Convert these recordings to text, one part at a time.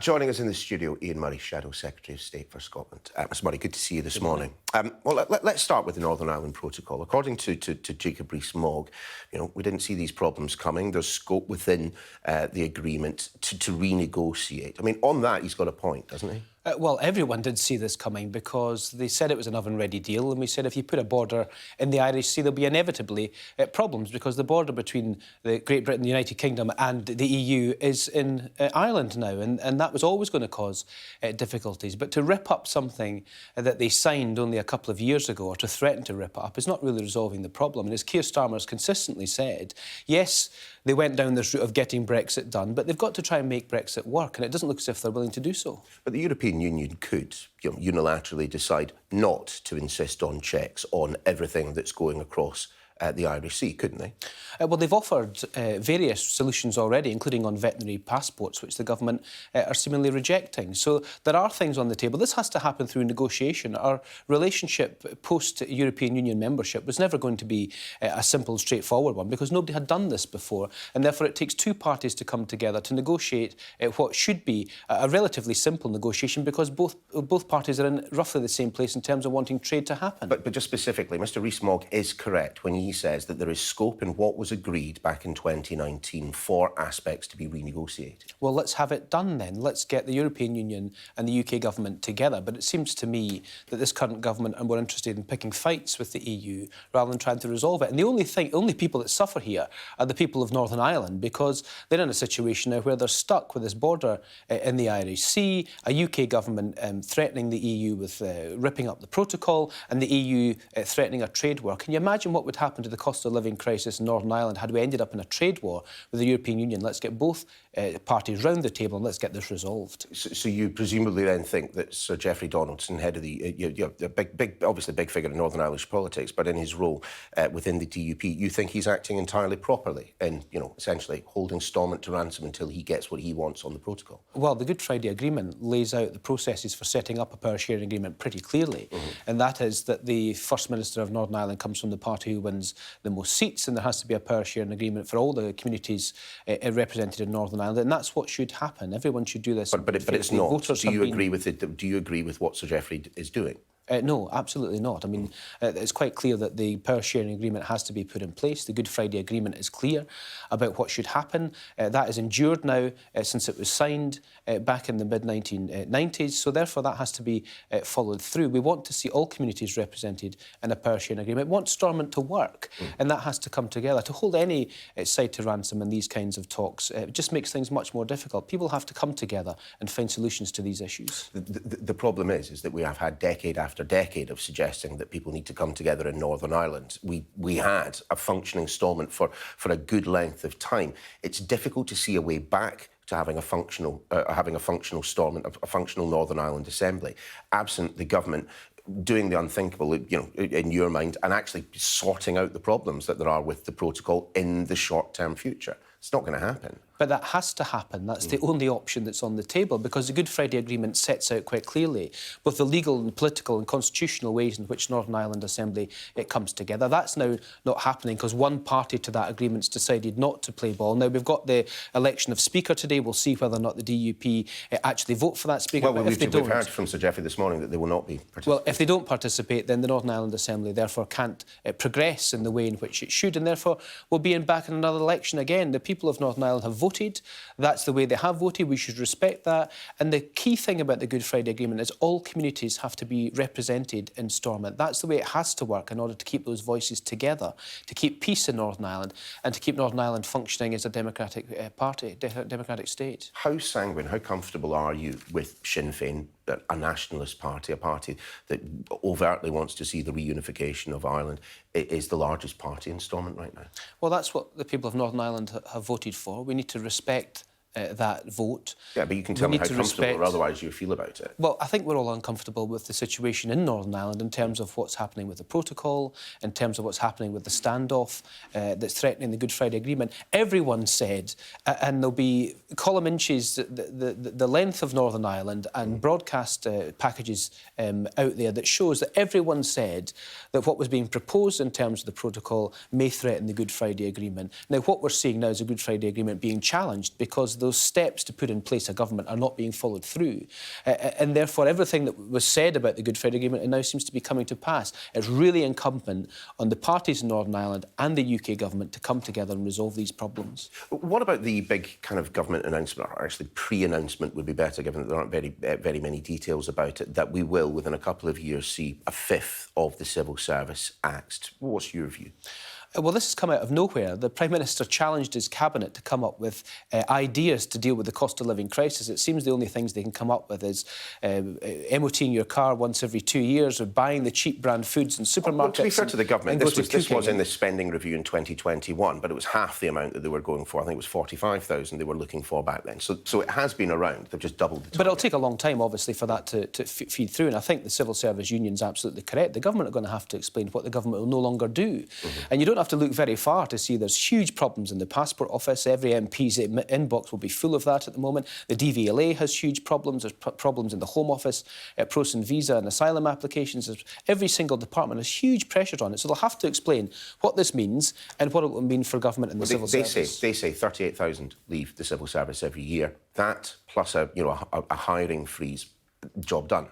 Joining us in the studio, Ian Murray, Shadow Secretary of State for Scotland. Mr Murray, good to see you this morning. Well, let's start with the Northern Ireland Protocol. According to Jacob Rees-Mogg, we didn't see these problems coming. There's scope within the agreement to renegotiate. I mean, on that, he's got a point, doesn't he? Well, everyone did see this coming because they said it was an oven-ready deal, and we said if you put a border in the Irish Sea, there'll be inevitably problems because the border between Great Britain, the United Kingdom and the EU is in Ireland now, and that was always going to cause difficulties. But to rip up something that they signed only a couple of years ago, or to threaten to rip it up, is not really resolving the problem. And as Keir Starmer has consistently said, yes, they went down this route of getting Brexit done, but they've got to try and make Brexit work, and it doesn't look as if they're willing to do so. But the European Union could unilaterally decide not to insist on checks on everything that's going across the Irish Sea, couldn't they? Well, they've offered various solutions already, including on veterinary passports, which the government are seemingly rejecting. So there are things on the table. This has to happen through negotiation. Our relationship post-European Union membership was never going to be a simple, straightforward one because nobody had done this before. And therefore, it takes two parties to come together to negotiate what should be a relatively simple negotiation because both parties are in roughly the same place in terms of wanting trade to happen. But just specifically, Mr Rees-Mogg is correct when he says that there is scope in what was agreed back in 2019 for aspects to be renegotiated. Well, let's have it done then. Let's get the European Union and the UK government together. But it seems to me that this current government are more interested in picking fights with the EU rather than trying to resolve it. And the only people that suffer here are the people of Northern Ireland because they're in a situation now where they're stuck with this border in the Irish Sea, a UK government threatening the EU with ripping up the protocol and the EU threatening a trade war. Can you imagine what would happen to the cost of living crisis in Northern Ireland had we ended up in a trade war with the European Union? Let's get both parties round the table and let's get this resolved. So you presumably then think that Sir Geoffrey Donaldson, head of the obviously big figure in Northern Irish politics, but in his role within the DUP, you think he's acting entirely properly in, essentially holding Stormont to ransom until he gets what he wants on the protocol? Well, the Good Friday Agreement lays out the processes for setting up a power-sharing agreement pretty clearly, and that is that the First Minister of Northern Ireland comes from the party who wins the most seats, and there has to be a power-sharing agreement for all the communities represented in Northern Ireland, and that's what should happen. Everyone should do this. But it's not. Do you agree with it? Do you agree with what Sir Geoffrey is doing? No, absolutely not. I mean, it's quite clear that the power-sharing agreement has to be put in place. The Good Friday Agreement is clear about what should happen. That has endured now since it was signed back in the mid-1990s, so therefore that has to be followed through. We want to see all communities represented in a power-sharing agreement. We want Stormont to work, and that has to come together. To hold any side to ransom in these kinds of talks just makes things much more difficult. People have to come together and find solutions to these issues. The problem is that we have had decade after decade of suggesting that people need to come together in Northern Ireland. We had a functioning Stormont for a good length of time. It's difficult to see a way back to having a functional Stormont, a functional Northern Ireland Assembly, absent the government doing the unthinkable, in your mind, and actually sorting out the problems that there are with the protocol in the short-term future. It's not going to happen. But that has to happen. That's the only option that's on the table because the Good Friday Agreement sets out quite clearly both the legal and political and constitutional ways in which Northern Ireland Assembly comes together. That's now not happening because one party to that agreement's decided not to play ball. Now, we've got the election of Speaker today. We'll see whether or not the DUP actually vote for that Speaker. Well, we've heard from Sir Geoffrey this morning that they will not be participating. Well, if they don't participate, then the Northern Ireland Assembly therefore can't progress in the way in which it should, and therefore we'll be back in another election again. The people of Northern Ireland have voted. That's the way they have voted. We should respect that. And the key thing about the Good Friday Agreement is all communities have to be represented in Stormont. That's the way it has to work in order to keep those voices together, to keep peace in Northern Ireland and to keep Northern Ireland functioning as a democratic party, democratic state. How sanguine, how comfortable are you with Sinn Féin, a nationalist party, a party that overtly wants to see the reunification of Ireland? It is the largest party in Stormont right now. Well, that's what the people of Northern Ireland have voted for. We need to respect that vote. Yeah, but you can tell me how comfortable or otherwise you feel about it. Well, I think we're all uncomfortable with the situation in Northern Ireland in terms of what's happening with the protocol, in terms of what's happening with the standoff that's threatening the Good Friday Agreement. Everyone said, and there'll be column inches, the length of Northern Ireland and broadcast packages out there that shows that everyone said that what was being proposed in terms of the protocol may threaten the Good Friday Agreement. Now, what we're seeing now is the Good Friday Agreement being challenged because those steps to put in place a government are not being followed through. And therefore, everything that was said about the Good Friday Agreement now seems to be coming to pass. It's really incumbent on the parties in Northern Ireland and the UK government to come together and resolve these problems. What about the big kind of government announcement, or actually pre-announcement would be better, given that there aren't very many details about it, that we will, within a couple of years, see a fifth of the Civil Service axed? What's your view? Well, this has come out of nowhere. The Prime Minister challenged his cabinet to come up with ideas to deal with the cost of living crisis. It seems the only things they can come up with is MOTing your car once every 2 years, or buying the cheap brand foods in supermarkets. Well, to be fair to the government, this was in the spending review in 2021, but it was half the amount that they were going for. I think it was 45,000 they were looking for back then. So it has been around. They've just doubled the time. But it'll take a long time, obviously, for that to feed through. And I think the civil service union's absolutely correct. The government are going to have to explain what the government will no longer do. And you don't have to look very far to see there's huge problems in the Passport Office. Every MP's inbox will be full of that at the moment. The DVLA has huge problems. There's problems in the Home Office, processing visa and asylum applications. Every single department has huge pressures on it. So they'll have to explain what this means and what it will mean for government and the civil service. They say 38,000 leave the civil service every year. That plus a hiring freeze, job done.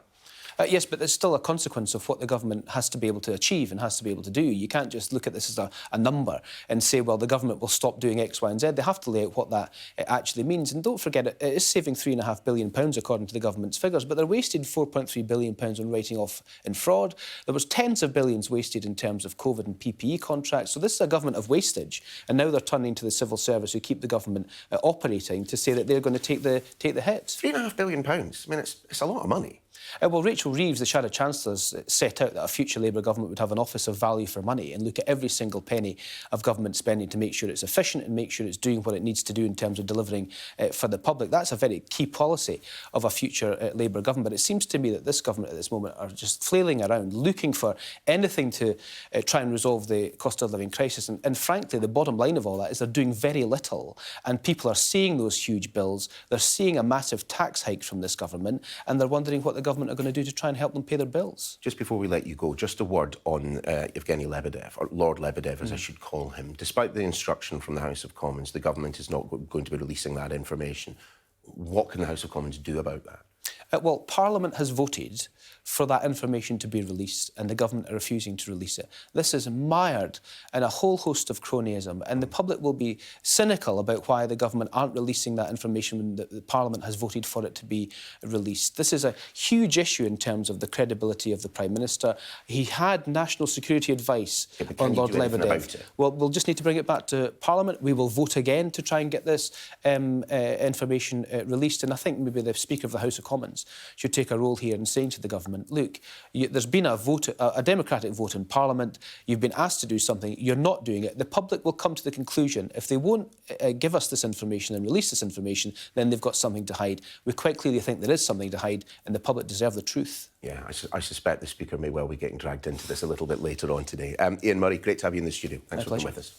Yes, but there's still a consequence of what the government has to be able to achieve and has to be able to do. You can't just look at this as a number and say, well, the government will stop doing X, Y and Z. They have to lay out what that actually means. And don't forget, it is saving £3.5 billion, according to the government's figures, but they're wasted £4.3 billion on writing off in fraud. There was tens of billions wasted in terms of COVID and PPE contracts. So this is a government of wastage. And now they're turning to the civil service, who keep the government operating, to say that they're going to take the hit. £3.5 billion. I mean, it's a lot of money. Well, Rachel Reeves, the Shadow Chancellor, set out that a future Labour government would have an Office of Value for Money and look at every single penny of government spending to make sure it's efficient and make sure it's doing what it needs to do in terms of delivering for the public. That's a very key policy of a future Labour government. But it seems to me that this government at this moment are just flailing around, looking for anything to try and resolve the cost of living crisis. And frankly, the bottom line of all that is they're doing very little. And people are seeing those huge bills. They're seeing a massive tax hike from this government, and they're wondering what the government are going to do to try and help them pay their bills. Just before we let you go, just a word on Evgeny Lebedev, or Lord Lebedev as I should call him. Despite the instruction from the House of Commons, the government is not going to be releasing that information. What can the House of Commons do about that? Well, Parliament has voted for that information to be released, and the government are refusing to release it. This is mired in a whole host of cronyism, and the public will be cynical about why the government aren't releasing that information when the Parliament has voted for it to be released. This is a huge issue in terms of the credibility of the Prime Minister. He had national security advice on Lord Lebedev. Well, we'll just need to bring it back to Parliament. We will vote again to try and get this information released, and I think maybe the Speaker of the House of Commons should take a role here in saying to the government, look, there's been a democratic vote in Parliament, you've been asked to do something, you're not doing it. The public will come to the conclusion, if they won't give us this information and release this information, then they've got something to hide. We quite clearly think there is something to hide, and the public deserve the truth. Yeah, I suspect the Speaker may well be getting dragged into this a little bit later on today. Ian Murray, great to have you in the studio. Thanks for being with us.